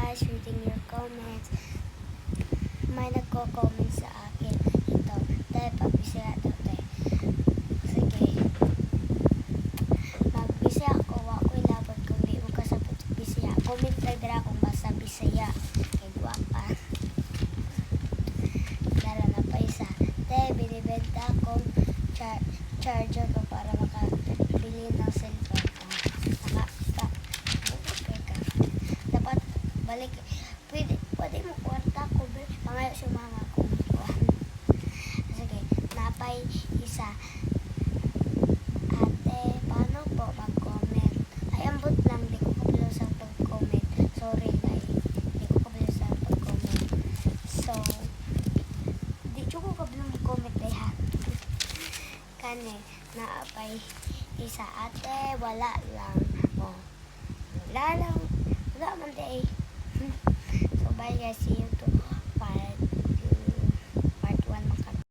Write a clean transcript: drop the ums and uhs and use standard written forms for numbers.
guys, reading your comments. May nagko-comment sa akin. Ito, dahil pagbisaya daw tayo. Sige. Magbisaya ako, ako'y labot kung di mo kasabot sa bisaya. Comment lang dira kung basta bisaya. Kay guwapa. Dara na pa isa. Dahil binibenta akong charger ko para makabili ng cellphone. Dapat balik. Pwede mo kwarta ko. Pangayo si mama ko. Sige, napay isa. Ate, paano po mag-comment? Ay, ambot lang. Di ko kabilo sa pag-comment. Sorry, guys. Di ko kabilo sa pag-comment. So, di ko kabilo mag-comment dahil ha. Kani, napay isa. Ate, wala lang. Oh. Wala lang. Wala man day. So, bye guys. See